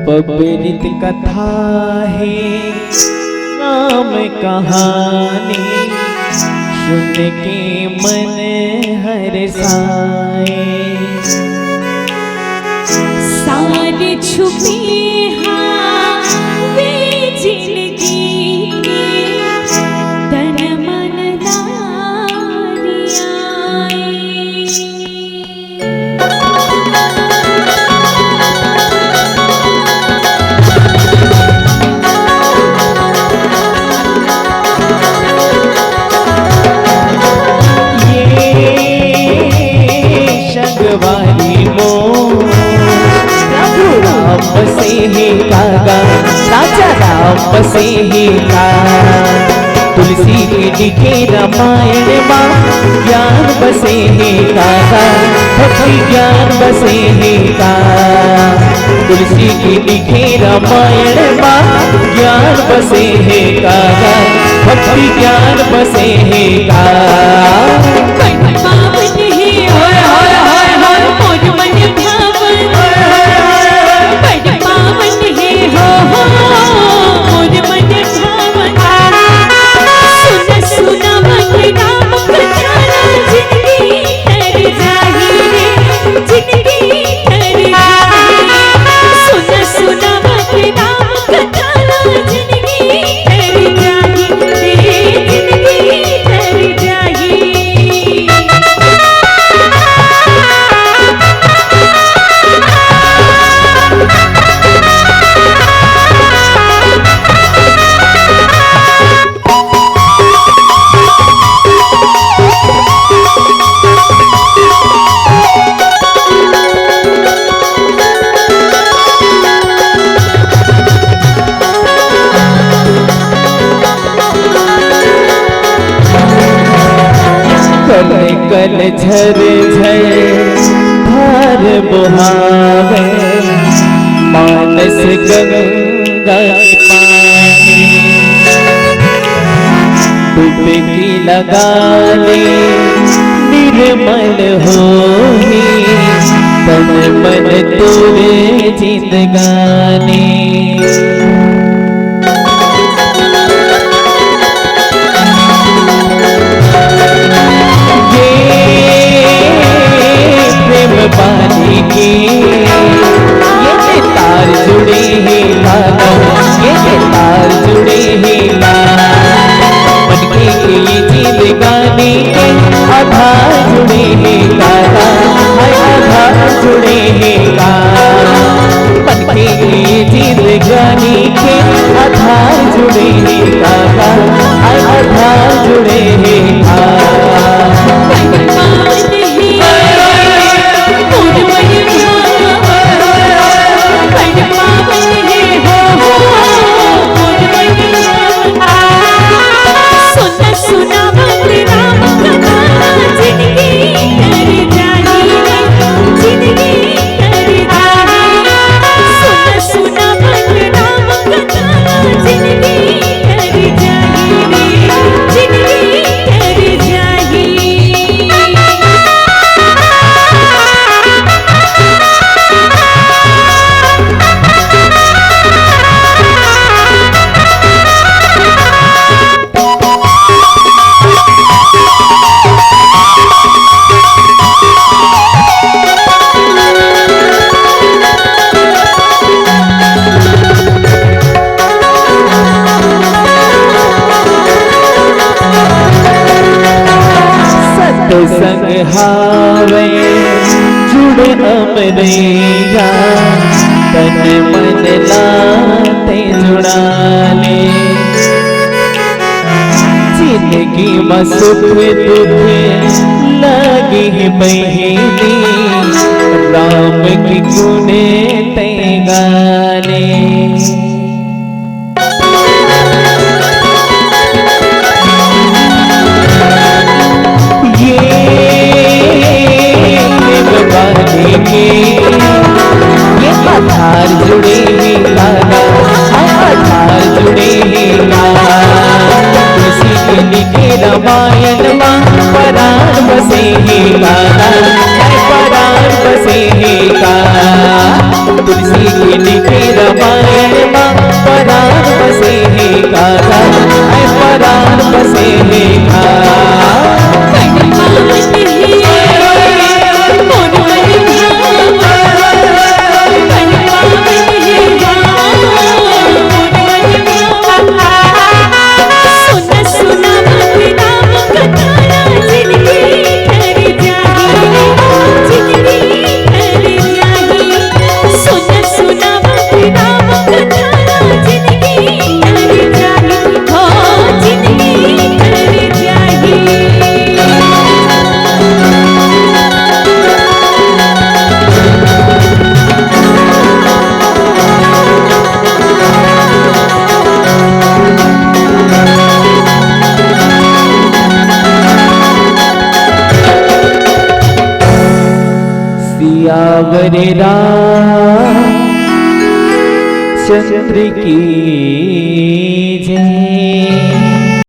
पबनित कथा है राम कहानी, सुन के मन हर्षाए। सारे छुपे वे जिंदगी तन मन शगवारी मोह प्रभु राम बसे है कागा, राजा राम बसे है का। तुलसी के लिखे रामायण माँ ज्ञान बसे है कागा, भक्ति ज्ञान बसे है का। तुलसी के लिखे रामायण माँ ज्ञान बसे है कागा, भक्ति ज्ञान बसे है का। कल झर झर धार बुहावे, मानस गंगा पानी। डुबकी लगाने निर्मल होई, तन मन तोरे जिंदगानी। पानी के ये तार जुड़े हैं लाला, ये तार जुड़े हैं लाला। मन के ये जिंदगानी के आधार जुड़े हैं लाला, आधार जुड़े हैं लाला। मन के ये जिंदगानी के आधार जुड़े हैं लाला, आधार जुड़े हैं लाला। संग हावे जुड़ अमरेया, तन मन लाते जुड़ाले। जिंदगी में सुख दुख लगी बहेली, राम की गुणे ते गाने। ये आधार जुड़े ही लाला, आधार जुड़े ही लाला। तुलसी के लिखे रामायण माँ परान बसे ही लाला, परान बसे ही लाला। तुलसी के लिखे रामायण माँ परान बसे हे काका, ऐ परान बसे हे सियावर रामचंद्र की जय।